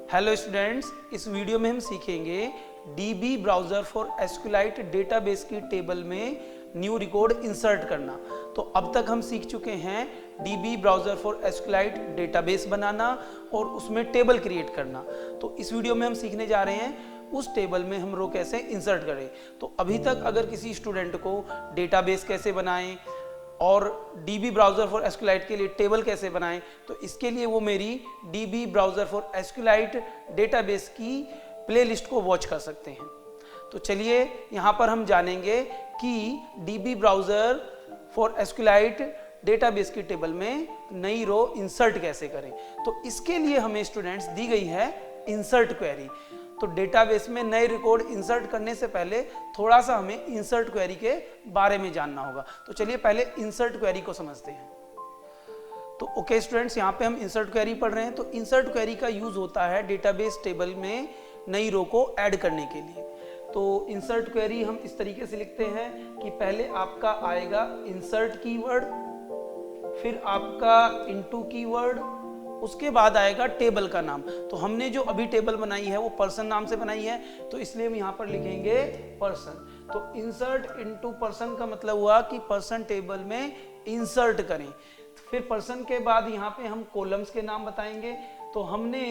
Hello students, इस video में हम सीखेंगे DB browser for SQLite database की टेबल में न्यू रिकॉर्ड इंसर्ट करना। तो अब तक हम सीख चुके हैं DB browser for SQLite database बनाना और उसमें टेबल क्रिएट करना। तो इस वीडियो में हम सीखने जा रहे हैं उस टेबल में हम रो कैसे इंसर्ट करें। तो अभी तक अगर किसी स्टूडेंट को डेटाबेस कैसे बनाएं और DB ब्राउज़र फॉर SQLite के लिए टेबल कैसे बनाएं, तो इसके लिए वो मेरी DB browser for SQLite database की प्लेलिस्ट को वॉच कर सकते हैं। तो चलिए यहाँ पर हम जानेंगे कि DB browser for SQLite database की टेबल में नई रो इंसर्ट कैसे करें। तो इसके लिए हमें स्टूडेंट्स दी गई है इंसर्ट क्वेरी। तो डेटाबेस में नए रिकॉर्ड इंसर्ट करने से पहले थोड़ा सा हमें इंसर्ट क्वेरी के बारे में जानना होगा। तो चलिए पहले इंसर्ट क्वेरी को समझते हैं। तो ओके स्टूडेंट्स, यहाँ पे हम इंसर्ट क्वेरी पढ़ रहे हैं। तो इंसर्ट क्वेरी का यूज होता है डेटाबेस टेबल में नई रो को ऐड करने के लिए। तो इंसर्ट क्वेरी हम इस तरीके से लिखते हैं कि पहले आपका आएगा इंसर्ट कीवर्ड, फिर आपका इनटू कीवर्ड, उसके बाद आएगा टेबल का नाम। तो हमने जो अभी टेबल बनाई है वो पर्सन नाम से बनाई है, तो इसलिए हम यहाँ पर लिखेंगे पर्सन। तो इंसर्ट इनटू पर्सन का मतलब हुआ कि पर्सन टेबल में इंसर्ट करें। फिर पर्सन के बाद यहाँ पे हम कॉलम्स के नाम बताएंगे। तो हमने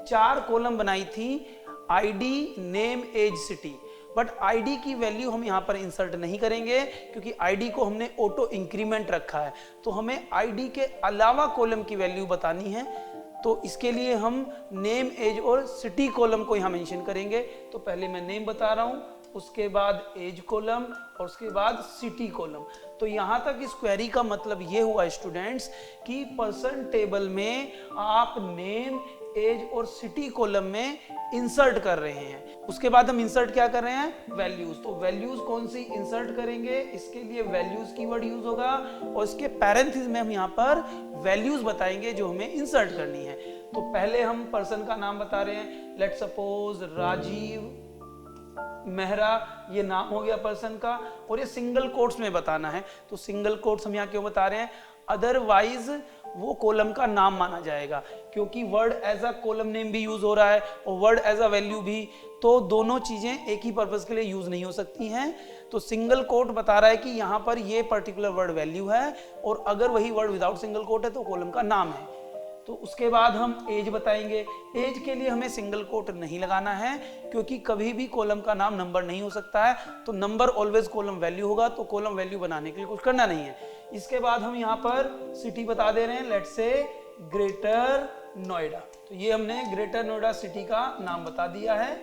4 कॉलम बनाई थी, ID, name, age, city. But ID की वैल्यू हम यहाँ पर इंसर्ट नहीं करेंगे क्योंकि आईडी को हमने ऑटो इंक्रीमेंट रखा है। तो हमें आईडी के अलावा कॉलम की वैल्यू बतानी है। तो इसके लिए हम नेम, एज और सिटी कॉलम को यहाँ मेंशन करेंगे। तो पहले मैं नेम बता रहा हूँ, उसके बाद एज कॉलम और उसके बाद सिटी कॉलम। तो यहाँ तक इस क्वेरी का मतलब ये हुआ स्टूडेंट्स कि पर्सन टेबल में आप नेम, एज और सिटी कॉलम में इंसर्ट कर रहे हैं। उसके बाद हम इंसर्ट क्या कर रहे हैं, वैल्यूज। तो वैल्यूज कौन सी इंसर्ट करेंगे, इसके लिए वैल्यूज कीवर्ड यूज होगा और इसके पैरेंथेसिस में हम यहाँ पर वैल्यूज बताएंगे जो हमें इंसर्ट करनी है। तो पहले हम पर्सन का नाम बता रहे हैं, लेट्स सपोज राजीव मेहरा, ये नाम हो गया पर्सन का, और ये सिंगल कोट्स में बताना है। तो सिंगल कोट्स हम यहाँ क्यों बता रहे हैं, अदरवाइज वो कॉलम का नाम माना जाएगा क्योंकि word as a column name भी यूज हो रहा है और वर्ड एज अ वैल्यू भी। तो दोनों चीजें एक ही पर्पस के लिए यूज नहीं हो सकती हैं। तो सिंगल कोट बता रहा है कि यहाँ पर ये पर्टिकुलर वर्ड वैल्यू है और अगर वही वर्ड विदाउट सिंगल कोट है तो कॉलम का नाम है। तो उसके बाद हम एज बताएंगे। एज के लिए हमें सिंगल कोट नहीं लगाना है क्योंकि कभी भी कॉलम का नाम नंबर नहीं हो सकता है। तो नंबर ऑलवेज कॉलम वैल्यू होगा, तो कॉलम वैल्यू बनाने के लिए कुछ करना नहीं है। इसके बाद हम यहाँ पर सिटी बता दे रहे हैं, लेट्स से ग्रेटर नोएडा। तो ये हमने ग्रेटर नोएडा सिटी का नाम बता दिया है।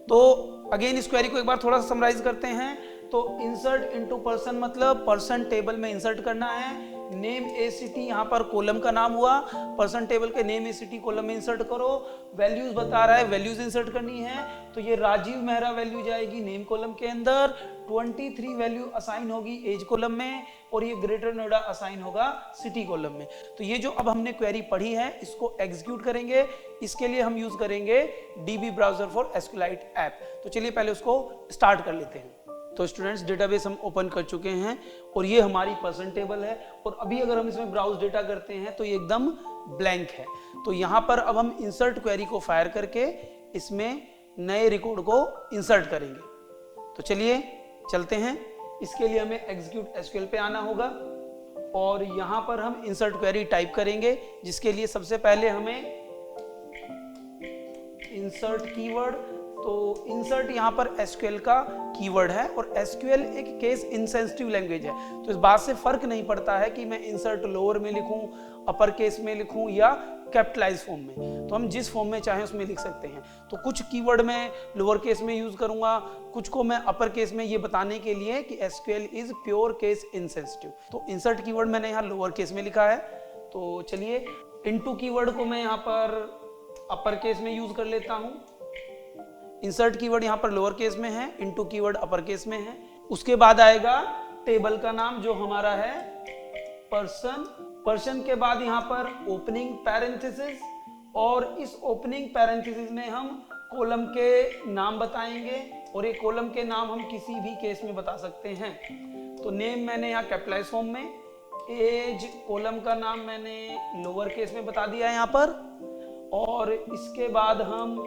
तो अगेन इस क्वेरी को एक बार थोड़ा सा समराइज करते हैं। तो इंसर्ट इनटू पर्सन मतलब पर्सन टेबल में इंसर्ट करना है। नेम, ए, सिटी यहाँ पर कॉलम का नाम हुआ, पर्सन टेबल के नेम, ए, सिटी कॉलम में इंसर्ट करो। वैल्यूज बता रहा है, वैल्यूज इंसर्ट करनी है। तो ये राजीव मेहरा वैल्यू जाएगी नेम कॉलम के अंदर, 23 वैल्यू असाइन होगी एज कॉलम में और ये ग्रेटर नोएडा असाइन होगा सिटी कॉलम में। तो ये जो अब हमने क्वेरी पढ़ी है इसको एग्जीक्यूट करेंगे। इसके लिए हम यूज करेंगे DB browser for SQLite app. तो चलिए पहले उसको स्टार्ट कर लेते हैं। तो स्टूडेंट्स, डेटाबेस हम ओपन कर चुके हैं और ये हमारी पर्सन टेबल है और अभी अगर हम इसमें ब्राउज डेटा करते हैं तो ये एकदम ब्लैंक है। तो यहाँ पर अब हम इंसर्ट क्वेरी को फायर करके इसमें नए रिकॉर्ड को इंसर्ट करेंगे। तो चलिए चलते हैं। इसके लिए हमें एग्जीक्यूट SQL पे आना होगा और यहाँ पर हम इंसर्ट क्वेरी टाइप करेंगे, जिसके लिए सबसे पहले हमें इंसर्ट कीवर्ड। तो इंसर्ट यहाँ पर SQL का कीवर्ड है और SQL एक केस इनसेंसिटिव लैंग्वेज है। तो इस बात से फर्क नहीं पड़ता है कि मैं इंसर्ट लोअर में लिखूं, अपर केस में लिखूं या कैपिटलाइज फॉर्म में। तो हम जिस फॉर्म में चाहें उसमें लिख सकते हैं। तो कुछ कीवर्ड मैं लोअर केस में यूज करूंगा, कुछ को मैं अपर केस में, ये बताने के लिए कि SQL is pure case insensitive. तो इंसर्ट कीवर्ड मैंने यहाँ लोअर केस में लिखा है। तो चलिए इनटू कीवर्ड को मैं यहाँ पर अपर केस में यूज कर लेता हूँ। इंसर्ट कीवर्ड यहाँ पर लोअर केस में है, इनटू कीवर्ड अपर केस में है। उसके बाद आएगा टेबल का नाम जो हमारा है पर्सन। पर्सन के बाद यहाँ पर ओपनिंग पैरेंथेसिस और इस ओपनिंग पैरेंथेसिस में हम कॉलम के नाम बताएंगे और ये कॉलम के नाम हम किसी भी केस में बता सकते हैं। तो नेम मैंने यहाँ कैपिटलाइज फॉर्म में, एज कॉलम का नाम मैंने लोअर केस में बता दिया है यहाँ पर, और इसके बाद हम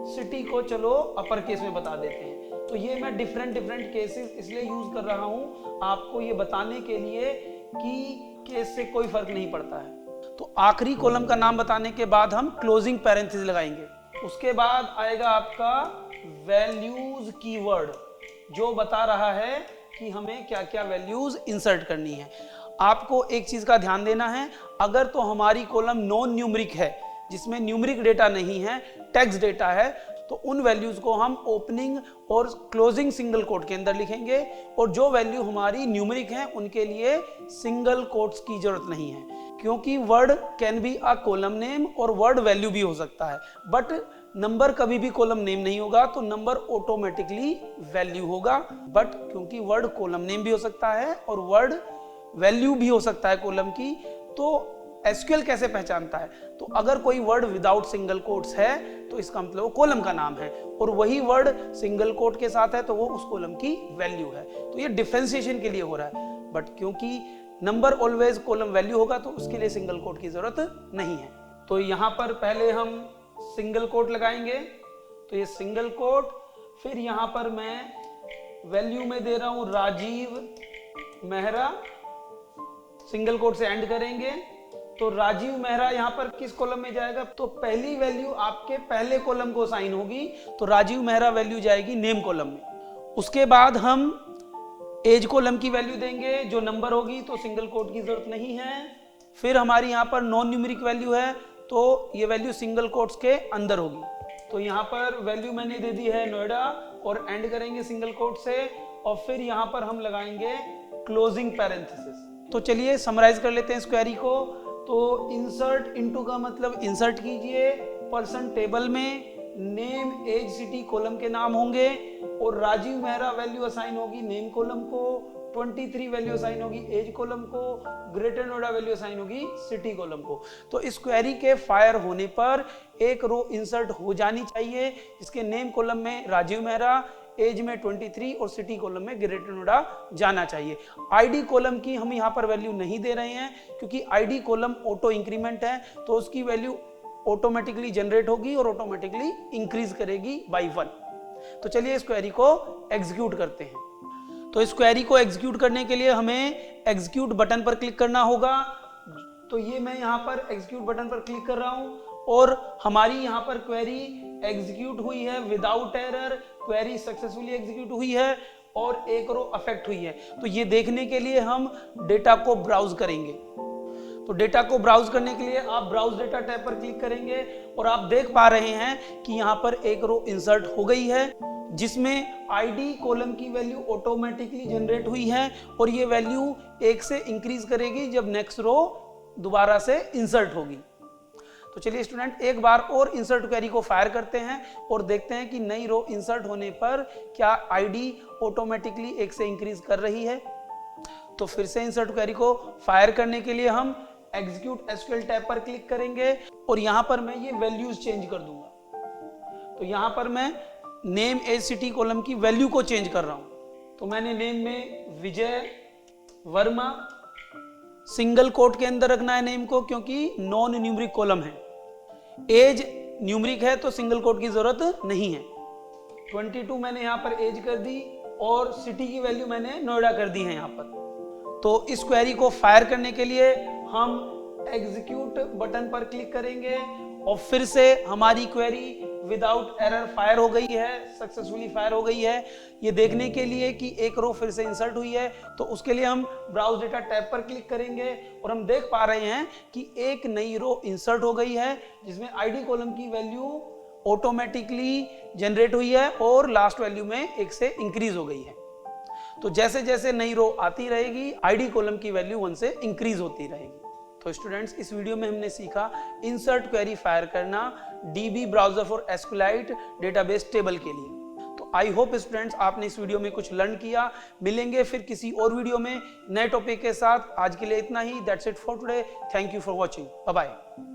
सिटी को चलो अपर केस में बता देते हैं। तो ये मैं डिफरेंट केसेस इसलिए यूज कर रहा हूं आपको ये बताने के लिए कि केस से कोई फर्क नहीं पड़ता है। तो आखिरी कॉलम का नाम बताने के बाद हम क्लोजिंग पैरेंथेसिस लगाएंगे। उसके बाद आएगा आपका वैल्यूज कीवर्ड, जो बता रहा है कि हमें क्या क्या वैल्यूज इंसर्ट करनी है। आपको एक चीज का ध्यान देना है, अगर तो हमारी कॉलम नॉन न्यूमरिक है, जिसमें न्यूमरिक डेटा नहीं है, टेक्स्ट डेटा है, तो उन वैल्यूज को हम ओपनिंग और क्लोजिंग सिंगल कोट के अंदर लिखेंगे, और जो वैल्यू हमारी न्यूमरिक है उनके लिए सिंगल कोट्स की जरूरत नहीं है, क्योंकि word can be a column name और वर्ड वैल्यू भी हो सकता है, बट नंबर कभी भी कॉलम नेम नहीं होगा, तो नंबर ऑटोमेटिकली वैल्यू होगा। बट क्योंकि वर्ड कॉलम नेम भी हो सकता है और वर्ड वैल्यू भी हो सकता है कॉलम की, तो एसक्यूएल कैसे पहचानता है? तो अगर कोई वर्ड विदाउट सिंगल कोट्स है तो इसका मतलब वो कॉलम का नाम है, और वही वर्ड सिंगल कोट के साथ है तो वो उस कॉलम की वैल्यू है। तो ये डिफरेंशिएशन के लिए हो रहा है, बट क्योंकि नंबर ऑलवेज कॉलम वैल्यू होगा तो उसके लिए सिंगल कोट की जरूरत नहीं है। तो यहाँ पर पहले हम सिंगल कोट लगाएंगे, तो ये सिंगल कोट, फिर यहाँ पर मैं वैल्यू में दे रहा हूं राजीव मेहरा, सिंगल कोट से एंड करेंगे। तो राजीव मेहरा यहाँ पर किस कॉलम में जाएगा? तो पहली वैल्यू आपके पहले कॉलम को असाइन होगी, तो राजीव मेहरा वैल्यू जाएगी नेम कॉलम में। उसके बाद हम एज कॉलम की वैल्यू देंगे, जो नंबर होगी, तो सिंगल कोट की जरूरत नहीं है। फिर हमारी यहाँ पर नॉन न्यूमेरिक वैल्यू है, तो ये वैल्यू सिंगल कोट्स के अंदर होगी। तो यहाँ पर वैल्यू मैंने दे दी है नोएडा, और एंड करेंगे सिंगल कोट से, और फिर यहाँ पर हम लगाएंगे क्लोजिंग पैरेंथेसिस। तो चलिए समराइज कर लेते हैं इस क्वेरी को। तो इंसर्ट इनटू का मतलब इंसर्ट कीजिए, पर्सन टेबल में नेम एज सिटी कॉलम के नाम होंगे, और राजीव मेहरा वैल्यू असाइन होगी नेम कॉलम को, 23 वैल्यू असाइन होगी एज कॉलम को, ग्रेटर नोएडा वैल्यू असाइन होगी सिटी कॉलम को। तो इस क्वेरी के फायर होने पर एक रो इंसर्ट हो जानी चाहिए, जिसके नेम कॉलम में राजीव मेहरा, एज में 23 और सिटी कॉलम में ग्रेटर नोएडा जाना चाहिए। आईडी कॉलम की हम यहाँ पर वैल्यू नहीं दे रहे हैं, क्योंकि आईडी कॉलम ऑटो इंक्रीमेंट है, तो उसकी वैल्यू ऑटोमेटिकली जनरेट होगी और ऑटोमेटिकली इंक्रीज करेगी बाई 1। तो चलिए इस क्वेरी को एग्जीक्यूट करते हैं। तो इस क्वेरी को एग्जीक्यूट करने के लिए हमें एग्जीक्यूट बटन पर क्लिक करना होगा। तो ये मैं यहाँ पर एग्जीक्यूट बटन पर क्लिक कर रहा हूँ, और हमारी यहाँ पर क्वेरी एग्जीक्यूट हुई है without error, query successfully execute हुई है, और एक रो अफेक्ट हुई है। तो ये देखने के लिए हम डेटा को ब्राउज करेंगे। तो डेटा को ब्राउज करने के लिए आप ब्राउज डेटा टैब पर क्लिक करेंगे, और आप देख पा रहे हैं कि यहाँ पर एक रो इंसर्ट हो गई है, जिसमें आईडी कॉलम की वैल्यू ऑटोमेटिकली जनरेट हुई है, और ये वैल्यू 1 से इंक्रीज करेगी जब नेक्स्ट रो दोबारा से इंसर्ट होगी। तो चलिए स्टूडेंट एक बार और इंसर्ट क्वेरी को फायर करते हैं और देखते हैं कि नई रो इंसर्ट होने पर क्या आईडी ऑटोमेटिकली 1 से इंक्रीज कर रही है। तो फिर से इंसर्ट क्वेरी को फायर करने के लिए हम एग्जीक्यूट एसक्यूएल टैब पर क्लिक करेंगे, और यहां पर मैं ये वैल्यूज चेंज कर दूंगा। तो यहां पर मैं नेम एज सिटी कॉलम की वैल्यू को चेंज कर रहा हूं। तो मैंने नेम में विजय वर्मा, सिंगल कोट के अंदर रखना है नेम को, क्योंकि नॉन न्यूमरिक कॉलम है। एज न्यूमरिक है तो सिंगल कोट की जरूरत नहीं है। 22 मैंने यहाँ पर एज कर दी, और सिटी की वैल्यू मैंने नोएडा कर दी है यहाँ पर। तो इस क्वेरी को फायर करने के लिए हम एग्जीक्यूट बटन पर क्लिक करेंगे, और फिर से हमारी क्वेरी विदाउट एरर फायर हो गई है, सक्सेसफुली फायर हो गई है। ये देखने के लिए कि एक रो फिर से इंसर्ट हुई है, तो उसके लिए हम ब्राउज डेटा टैब पर क्लिक करेंगे, और हम देख पा रहे हैं कि एक नई रो इंसर्ट हो गई है, जिसमें आईडी कॉलम की वैल्यू ऑटोमेटिकली जनरेट हुई है और लास्ट वैल्यू में 1 से इंक्रीज हो गई है। तो जैसे जैसे नई रो आती रहेगी, आईडी कॉलम की वैल्यू 1 से इंक्रीज होती रहेगी। तो स्टूडेंट्स इस वीडियो में हमने सीखा इंसर्ट क्वेरी फायर करना DB browser for SQLite database table के लिए। तो आई होप स्टूडेंट्स आपने इस वीडियो में कुछ लर्न किया। मिलेंगे फिर किसी और वीडियो में नए टॉपिक के साथ। आज के लिए इतना ही। That's it for today. Thank you for watching. Bye bye.